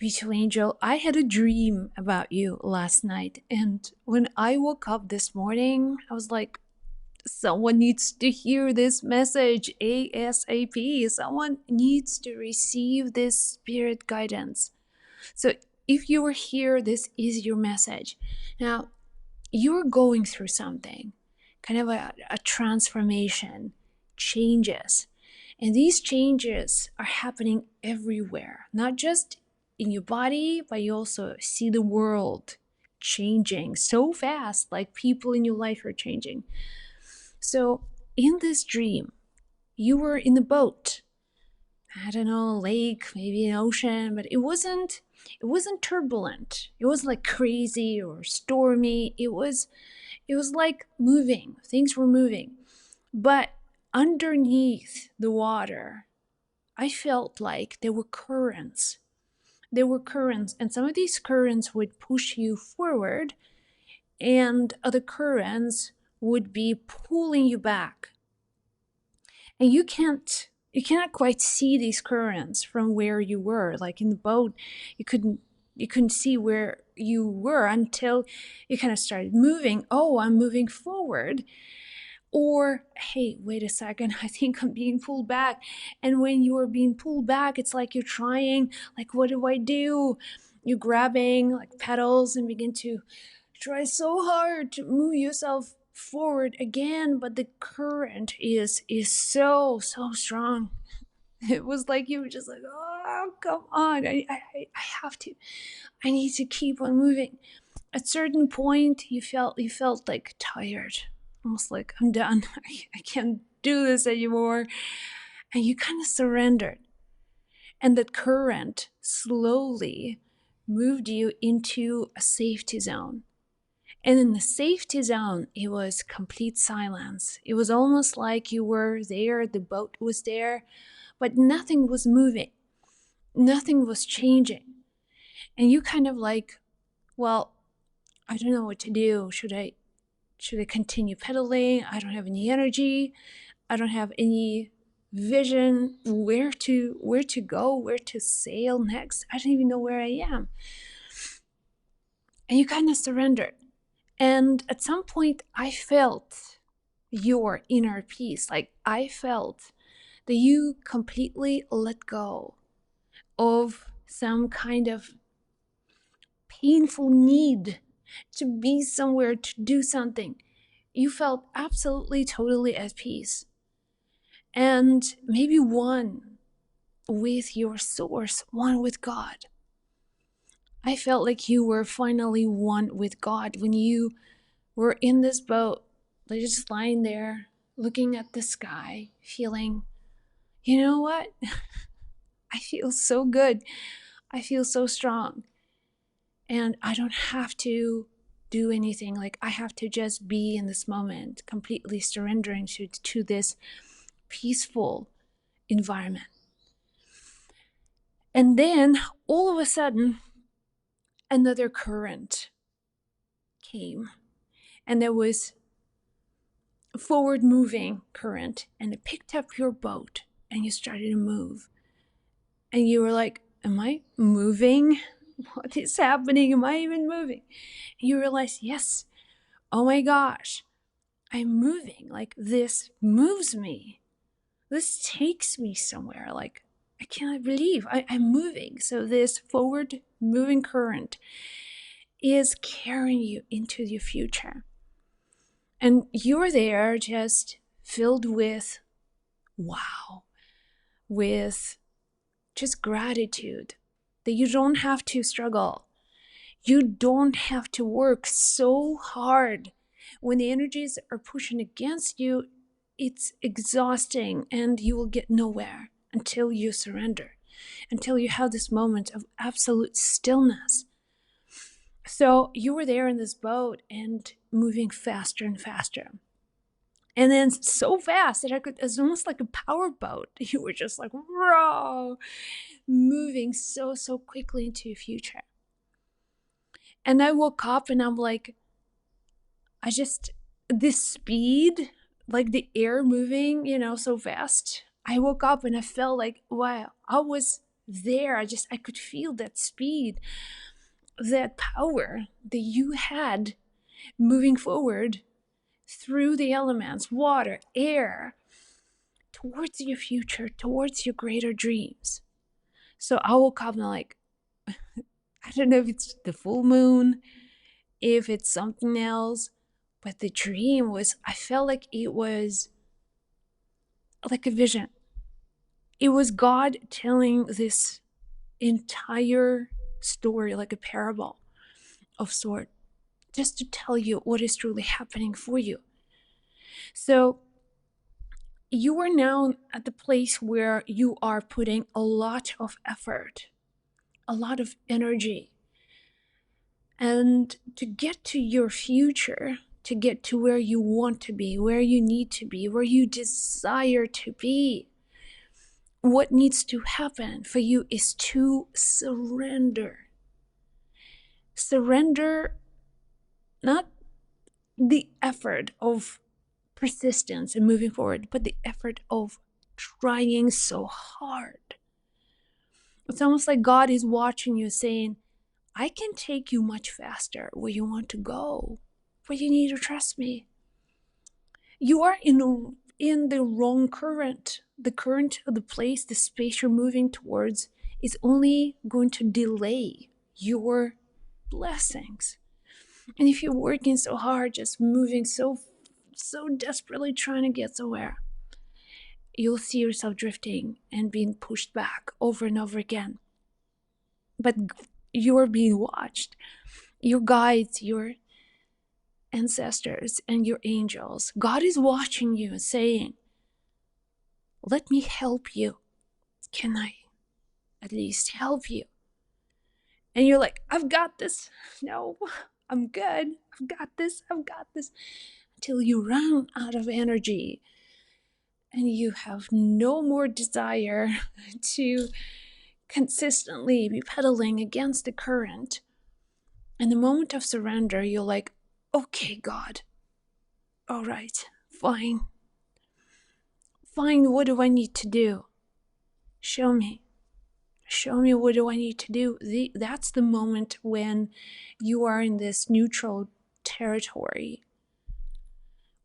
Beautiful angel, I had a dream about you last night, and when I woke up this morning, I was like, someone needs to hear this message ASAP. Someone needs to receive this spirit guidance. So if you were here, this is your message. Now, you're going through something, kind of a transformation, changes. And these changes are happening everywhere, not just in your body, but you also see the world changing so fast, like people in your life are changing. So in this dream, you were in a boat. I don't know, lake, maybe an ocean, but it wasn't turbulent. It wasn't like crazy or stormy. It was like moving. Things were moving. But underneath the water, I felt like there were currents. There were currents, and some of these currents would push you forward, and other currents would be pulling you back. And you cannot quite see these currents from where you were. Like in the boat, you couldn't see where you were until you kind of started moving. Oh, I'm moving forward. Or, hey, wait a second, I think I'm being pulled back. And when you are being pulled back, it's like you're trying, like, what do I do? You're grabbing like pedals and begin to try so hard to move yourself forward again, but the current is so strong. It was like you were just like, oh, come on, I have to, I need to keep on moving. At a certain point, you felt like tired, almost like I'm done. I can't do this anymore, and you kind of surrendered. And that current slowly moved you into a safety zone. And in the safety zone, it was complete silence. It was almost like you were there, the boat was there, but nothing was moving. Nothing was changing. And you kind of like, well, I don't know what to do. Should I continue pedaling? I don't have any energy. I don't have any vision where to go, where to sail next. I don't even know where I am. And you kind of surrendered. And at some point, I felt your inner peace. Like I felt that you completely let go of some kind of painful need to be somewhere, to do something. You felt absolutely, totally at peace. And maybe one with your source, one with God. I felt like you were finally one with God when you were in this boat, like just lying there, looking at the sky, feeling, you know what? I feel so good. I feel so strong. And I don't have to do anything. Like I have to just be in this moment, completely surrendering to this peaceful environment. And then all of a sudden, another current came. And there was a forward moving current, and it picked up your boat and you started to move. And you were like, am I moving? What is happening? Am I even moving? And you realize, yes, oh my gosh, I'm moving. Like this moves me. This takes me somewhere. Like I cannot believe I'm moving. So this forward moving current is carrying you into your future. And you're there just filled with wow, with just gratitude that you don't have to struggle. You don't have to work so hard. When the energies are pushing against you, it's exhausting and you will get nowhere until you surrender, until you have this moment of absolute stillness. So you were there in this boat and moving faster and faster. And then so fast that it's almost like a power boat. You were just like, whoa, moving so quickly into your future. And I woke up and I'm like, this speed, like the air moving, so fast. I woke up and I felt like, wow, I was there. I could feel that speed, that power that you had moving forward through the elements, water, air, towards your future, towards your greater dreams. So I woke up and I'm like, I don't know if it's the full moon, if it's something else, but the dream was, I felt like it was like a vision. It was God telling this entire story, like a parable of sort, just to tell you what is truly happening for you. So you are now at the place where you are putting a lot of effort, a lot of energy. And to get to your future, to get to where you want to be, where you need to be, where you desire to be, what needs to happen for you is to surrender. Surrender, not the effort of persistence and moving forward, but the effort of trying so hard. It's almost like God is watching you saying, I can take you much faster where you want to go, where you need to trust me. You are in the wrong current. The current of the place, the space you're moving towards is only going to delay your blessings. And if you're working so hard, just moving so desperately trying to get somewhere, you'll see yourself drifting and being pushed back over and over again. But you're being watched. Your guides, your ancestors, and your angels. God is watching you and saying, let me help you. Can I at least help you? And you're like, I've got this. No, I'm good. I've got this. Until you run out of energy and you have no more desire to consistently be pedaling against the current. In the moment of surrender, you're like, okay, God, all right, fine. What do I need to do? Show me what do I need to do. That's the moment when you are in this neutral territory,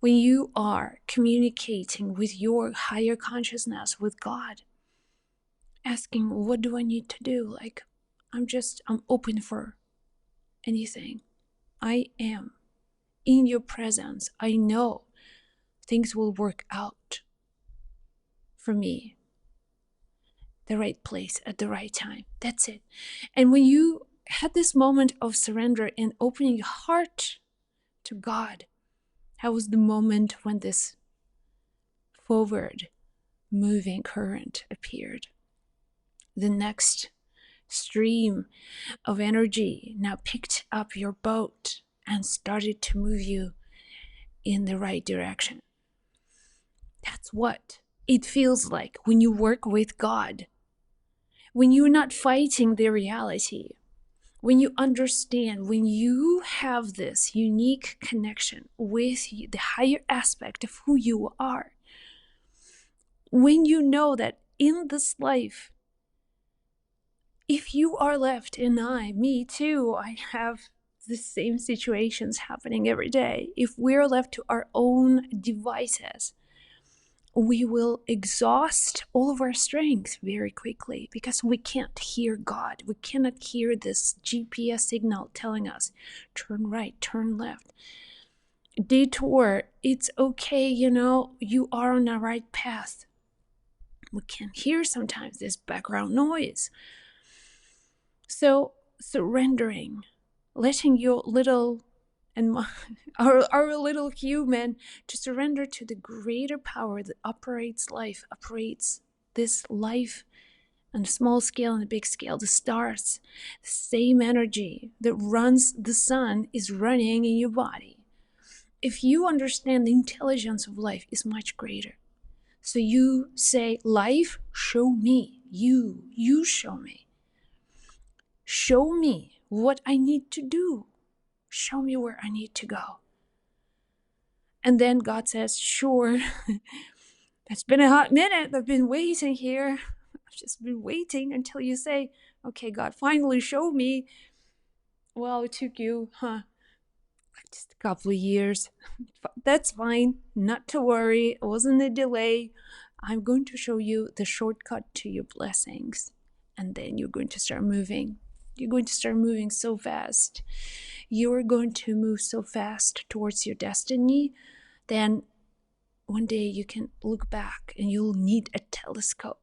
when you are communicating with your higher consciousness, with God, asking, what do I need to do? Like, I'm open for anything. I am in your presence. I know things will work out for me. The right place at the right time. That's it. And when you had this moment of surrender and opening your heart to God, that was the moment when this forward moving current appeared. The next stream of energy now picked up your boat and started to move you in the right direction. That's what it feels like when you work with God. When you're not fighting the reality, when you understand, when you have this unique connection with the higher aspect of who you are, when you know that in this life, if you are left, and me too, I have the same situations happening every day. If we're left to our own devices, we will exhaust all of our strength very quickly because we can't hear God. We cannot hear this GPS signal telling us, turn right, turn left. Detour, it's okay, you are on the right path. We can hear sometimes this background noise. So surrendering, letting your little and our little human to surrender to the greater power that operates this life on a small scale and a big scale, the stars, the same energy that runs the sun is running in your body. If you understand the intelligence of life is much greater. So you say, life, show me. You show me. Show me what I need to do. Show me where I need to go. And then God says, sure, it's been a hot minute. I've been waiting here. I've just been waiting until you say, okay, God, finally show me. Well, it took you, just a couple of years. That's fine. Not to worry. It wasn't a delay. I'm going to show you the shortcut to your blessings. And then you're going to start moving. You're going to start moving so fast. You're going to move so fast towards your destiny. Then one day you can look back and you'll need a telescope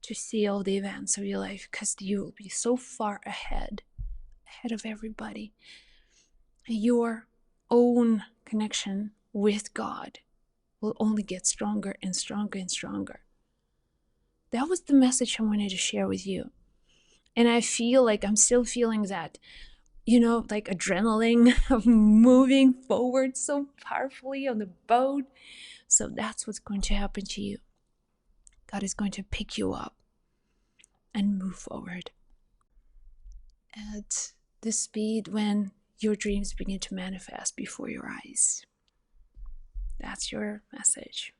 to see all the events of your life, because you will be so far ahead of everybody. Your own connection with God will only get stronger and stronger and stronger. That was the message I wanted to share with you. And I feel like I'm still feeling that, like adrenaline of moving forward so powerfully on the boat. So that's what's going to happen to you. God is going to pick you up and move forward at the speed when your dreams begin to manifest before your eyes. That's your message.